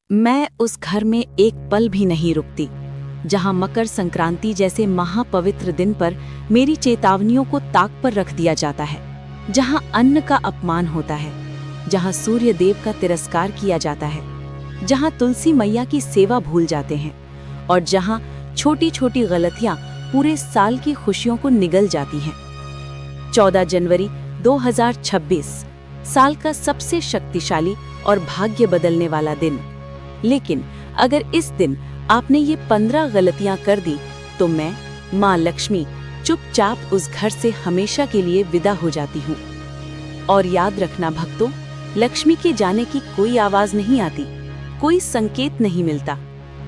मैं उस घर में एक पल भी नहीं रुकती जहां मकर संक्रांति जैसे महापवित्र दिन पर मेरी चेतावनियों को ताक पर रख दिया जाता है, जहां अन्न का अपमान होता है, जहां सूर्य देव का तिरस्कार किया जाता है, जहां तुलसी मैया की सेवा भूल जाते हैं और जहां छोटी छोटी गलतियां पूरे साल की खुशियों को निगल जाती हैं। 14 जनवरी 2026 साल का सबसे शक्तिशाली और भाग्य बदलने वाला दिन। लेकिन अगर इस दिन आपने ये 15 गलतियां कर दी तो मैं माँ लक्ष्मी चुपचाप उस घर से हमेशा के लिए विदा हो जाती हूँ। और याद रखना भक्तों, लक्ष्मी के जाने की कोई आवाज नहीं आती, कोई संकेत नहीं मिलता,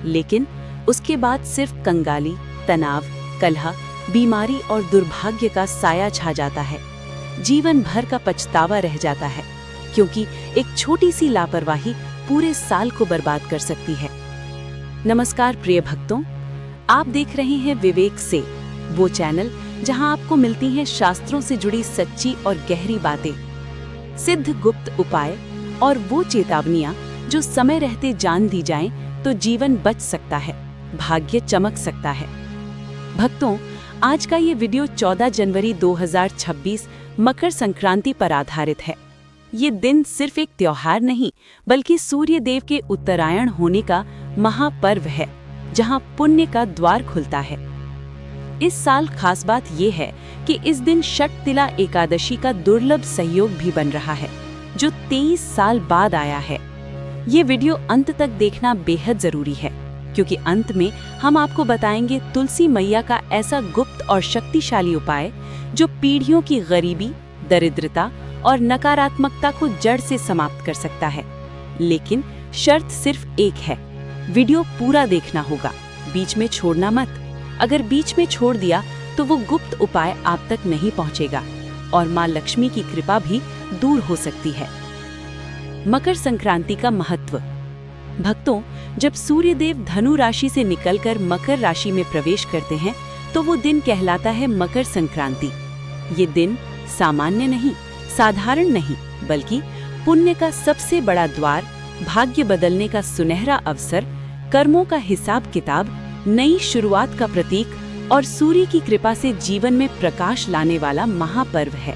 लेकिन उसके बाद सिर्फ कंगाली, तनाव, कलह, बीमारी और दुर्भाग्य का साया छा जाता है। जीवन भर का पछतावा रह जाता है, क्योंकि एक छोटी सी लापरवाही पूरे साल को बर्बाद कर सकती है। नमस्कार प्रिय भक्तों, आप देख रहे हैं विवेक से, वो चैनल जहां आपको मिलती हैं शास्त्रों से जुड़ी सच्ची और गहरी बातें, सिद्ध गुप्त उपाय और वो चेतावनियां जो समय रहते जान दी जाएं तो जीवन बच सकता है, भाग्य चमक सकता है। भक्तों, आज का ये वीडियो 14 जनवरी 2026 मकर संक्रांति पर आधारित है। ये दिन सिर्फ एक त्योहार नहीं, बल्कि सूर्य देव के उत्तरायण होने का महापर्व है, जहां पुण्य का द्वार खुलता है। इस साल खास बात ये है कि इस दिन षटतिला एकादशी का दुर्लभ संयोग भी बन रहा है, जो 23 साल बाद आया है। ये वीडियो अंत तक देखना बेहद जरूरी है, क्योंकि अंत में हम आपको बताएंगे तुलसी मैया का ऐसा गुप्त और शक्तिशाली उपाय जो पीढ़ियों की गरीबी, दरिद्रता और नकारात्मकता को जड़ से समाप्त कर सकता है। लेकिन शर्त सिर्फ एक है, वीडियो पूरा देखना होगा, बीच में छोड़ना मत। अगर बीच में छोड़ दिया तो वो गुप्त उपाय आप तक नहीं पहुंचेगा और माँ लक्ष्मी की कृपा भी दूर हो सकती है। मकर संक्रांति का महत्व। भक्तों, जब सूर्य देव धनु राशि से निकलकर मकर राशि में प्रवेश करते हैं तो वो दिन कहलाता है मकर संक्रांति। ये दिन सामान्य नहीं, साधारण नहीं, बल्कि पुण्य का सबसे बड़ा द्वार, भाग्य बदलने का सुनहरा अवसर, कर्मों का हिसाब किताब, नई शुरुआत का प्रतीक और सूर्य की कृपा से जीवन में प्रकाश लाने वाला महापर्व है।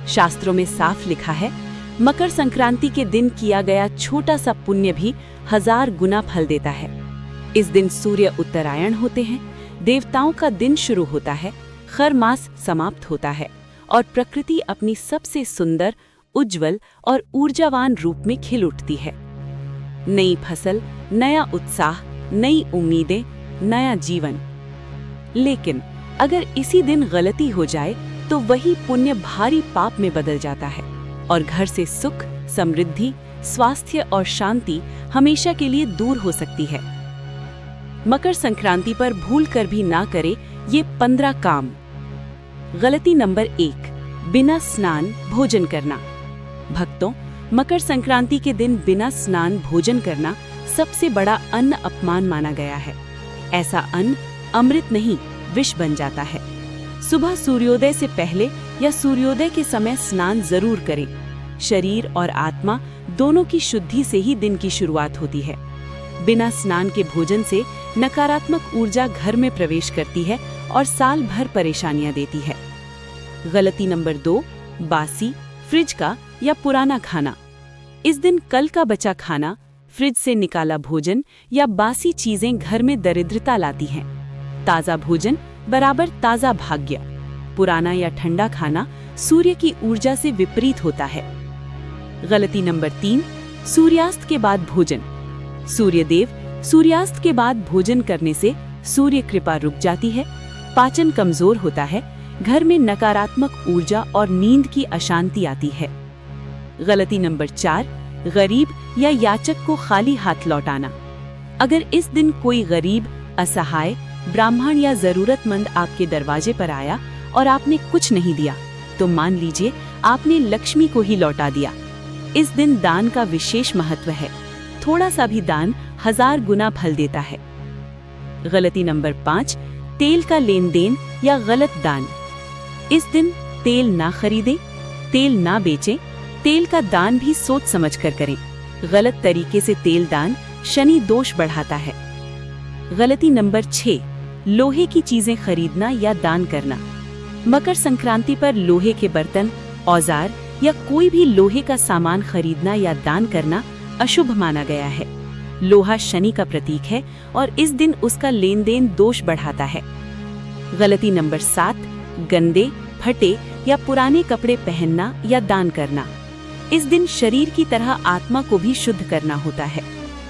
शास्त्रों में साफ लिखा है, मकर संक्रांति के दिन किया गया छोटा सा पुण्य भी 1000 गुना फल देता है। इस दिन सूर्य उत्तरायण होते हैं, देवताओं का दिन शुरू होता है, खर मास समाप्त होता है और प्रकृति अपनी सबसे सुंदर, उज्जवल और ऊर्जावान रूप में खिल उठती है। नई फसल, नया उत्साह, नई उम्मीदें, नया जीवन। लेकिन अगर इसी दिन गलती हो जाए तो वही पुण्य भारी पाप में बदल जाता है और घर से सुख, समृद्धि, स्वास्थ्य और शांति हमेशा के लिए दूर हो सकती है। मकर संक्रांति पर भूल कर भी ना करे ये 15 काम। गलती नंबर 1, बिना स्नान भोजन करना। भक्तों, मकर संक्रांति के दिन बिना स्नान भोजन करना सबसे बड़ा अन्न अपमान माना गया है। ऐसा अन्न अमृत नहीं, विष बन जाता है। सुबह सूर्योदय से पहले या सूर्योदय के समय स्नान जरूर करें। शरीर और आत्मा दोनों की शुद्धि से ही दिन की शुरुआत होती है। बिना स्नान के भोजन से नकारात्मक ऊर्जा घर में प्रवेश करती है और साल भर परेशानियां देती है। गलती नंबर 2, बासी, फ्रिज का या पुराना खाना। इस दिन कल का बचा खाना, फ्रिज से निकाला भोजन या बासी चीजें घर में दरिद्रता लाती हैं। ताजा भोजन बराबर ताजा भाग्य। पुराना या ठंडा खाना सूर्य की ऊर्जा से विपरीत होता है। गलती नंबर 3, सूर्यास्त के बाद भोजन। सूर्य देव सूर्यास्त के बाद भोजन करने से सूर्य कृपा रुक जाती है, पाचन कमजोर होता है, घर में नकारात्मक ऊर्जा और नींद की अशांति आती है। गलती नंबर 4, गरीब या याचक को खाली हाथ लौटाना। अगर इस दिन कोई गरीब, असहाय, ब्राह्मण या जरूरतमंद आपके दरवाजे पर आया और आपने कुछ नहीं दिया, तो मान लीजिए आपने लक्ष्मी को ही लौटा दिया। इस दिन दान का विशेष महत्व है। थोड़ा सा भी दान 1000 गुना फल देता है। गलती नंबर 5, तेल का लेन देन या गलत दान। इस दिन तेल ना खरीदें, तेल ना बेचें, तेल का दान भी सोच समझ कर करें। गलत तरीके से तेल दान शनि दोष बढ़ाता है। गलती नंबर 6, लोहे की चीजें खरीदना या दान करना। मकर संक्रांति पर लोहे के बर्तन, औजार या कोई भी लोहे का सामान खरीदना या दान करना अशुभ माना गया है। लोहा शनि का प्रतीक है और इस दिन उसका लेन देन दोष बढ़ाता है। गलती नंबर 7, गंदे, फटे या पुराने कपड़े पहनना या दान करना। इस दिन शरीर की तरह आत्मा को भी शुद्ध करना होता है।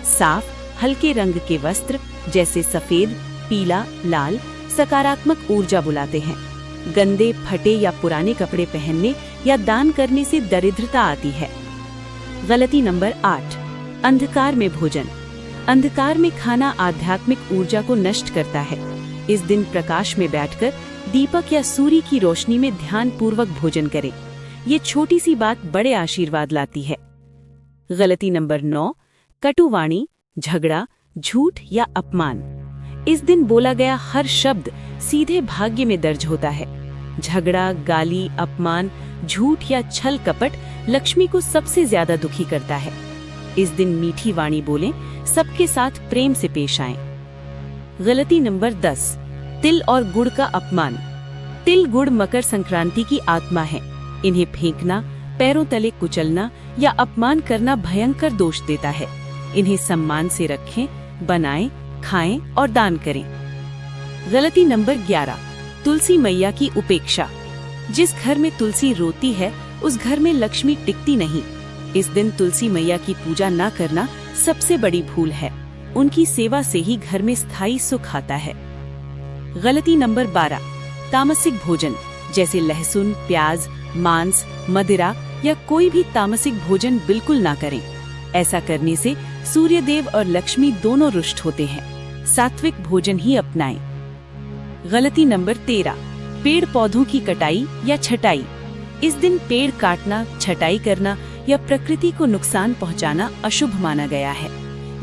साफ, हल्के रंग के वस्त्र जैसे सफेद, पीला, लाल सकारात्मक ऊर्जा बुलाते हैं। गंदे, फटे या पुराने कपड़े पहनने या दान करने से दरिद्रता आती है। गलती नंबर 8, अंधकार में भोजन। अंधकार में खाना आध्यात्मिक ऊर्जा को नष्ट करता है। इस दिन प्रकाश में बैठकर दीपक या सूर्य की रोशनी में ध्यान पूर्वक भोजन करें। ये छोटी सी बात बड़े आशीर्वाद लाती है। गलती नंबर 9, कटुवाणी, झगड़ा, झूठ या अपमान। इस दिन बोला गया हर शब्द सीधे भाग्य में दर्ज होता है। झगड़ा, गाली, अपमान, झूठ या छल कपट लक्ष्मी को सबसे ज्यादा दुखी करता है। इस दिन मीठी वाणी बोलें, सबके साथ प्रेम से पेश आएं। गलती नंबर 10, तिल और गुड़ का अपमान। तिल गुड़ मकर संक्रांति की आत्मा है। इन्हें फेंकना, पैरों तले कुचलना या अपमान करना भयंकर दोष देता है। इन्हें सम्मान से रखें, बनाएं, खाएं और दान करें। गलती नंबर 11, तुलसी मैया की उपेक्षा। जिस घर में तुलसी रोती है उस घर में लक्ष्मी टिकती नहीं। इस दिन तुलसी मैया की पूजा न करना सबसे बड़ी भूल है। उनकी सेवा से ही घर में स्थायी सुख आता है। गलती नंबर 12, तामसिक भोजन जैसे लहसुन, प्याज, मांस, मदिरा या कोई भी तामसिक भोजन बिल्कुल ना करें। ऐसा करने से सूर्य देव और लक्ष्मी दोनों रुष्ट होते हैं। सात्विक भोजन ही अपनाएं। गलती नंबर 13, पेड़ पौधों की कटाई या छटाई। इस दिन पेड़ काटना, छटाई करना या प्रकृति को नुकसान पहुंचाना अशुभ माना गया है।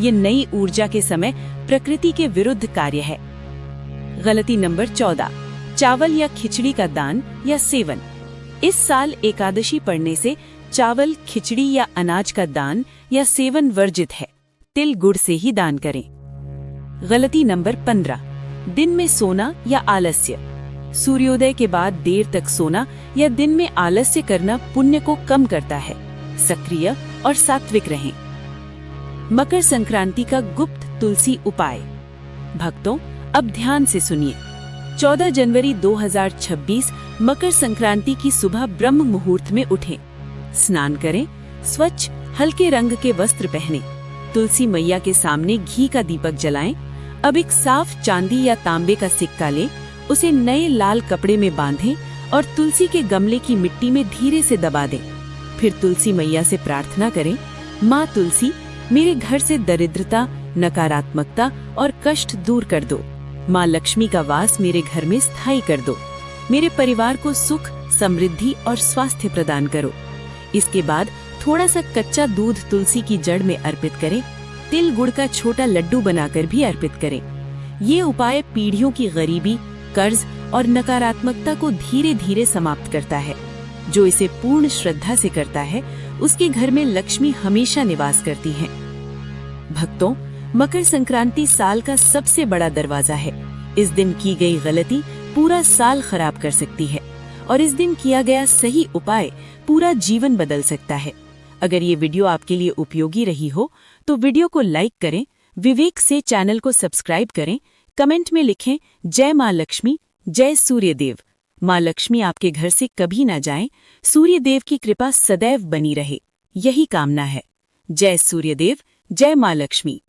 ये नई ऊर्जा के समय प्रकृति के विरुद्ध कार्य है। गलती नंबर 14, चावल या खिचड़ी का दान या सेवन। इस साल एकादशी पड़ने से चावल, खिचड़ी या अनाज का दान या सेवन वर्जित है। तिल गुड़ से ही दान करें। गलती नंबर 15, दिन में सोना या आलस्य। सूर्योदय के बाद देर तक सोना या दिन में आलस्य करना पुण्य को कम करता है। सक्रिय और सात्विक रहें। मकर संक्रांति का गुप्त तुलसी उपाय। भक्तों, अब ध्यान से सुनिए। 14 जनवरी 2026 मकर संक्रांति की सुबह ब्रह्म मुहूर्त में उठें। स्नान करें, स्वच्छ हल्के रंग के वस्त्र पहनें, तुलसी मैया के सामने घी का दीपक जलाएं। अब एक साफ चांदी या तांबे का सिक्का लें, उसे नए लाल कपड़े में बांधें और तुलसी के गमले की मिट्टी में धीरे से दबा दें। फिर तुलसी मैया से प्रार्थना करें, माँ तुलसी, मेरे घर से दरिद्रता, नकारात्मकता और कष्ट दूर कर दो। माँ लक्ष्मी का वास मेरे घर में स्थायी कर दो। मेरे परिवार को सुख, समृद्धि और स्वास्थ्य प्रदान करो। इसके बाद थोड़ा सा कच्चा दूध तुलसी की जड़ में अर्पित करें। तिल गुड़ का छोटा लड्डू बनाकर भी अर्पित करें। ये उपाय पीढ़ियों की गरीबी, कर्ज और नकारात्मकता को धीरे धीरे समाप्त करता है। जो इसे पूर्ण श्रद्धा से करता है उसके घर में लक्ष्मी हमेशा निवास करती हैं। भक्तों, मकर संक्रांति साल का सबसे बड़ा दरवाजा है। इस दिन की गई गलती पूरा साल खराब कर सकती है और इस दिन किया गया सही उपाय पूरा जीवन बदल सकता है। अगर ये वीडियो आपके लिए उपयोगी रही हो तो वीडियो को लाइक करें, विवेक से चैनल को सब्सक्राइब करें, कमेंट में लिखें जय माँ लक्ष्मी, जय सूर्यदेव। माँ लक्ष्मी आपके घर से कभी ना जाएं, सूर्यदेव की कृपा सदैव बनी रहे, यही कामना है। जय सूर्यदेव, जय माँ लक्ष्मी।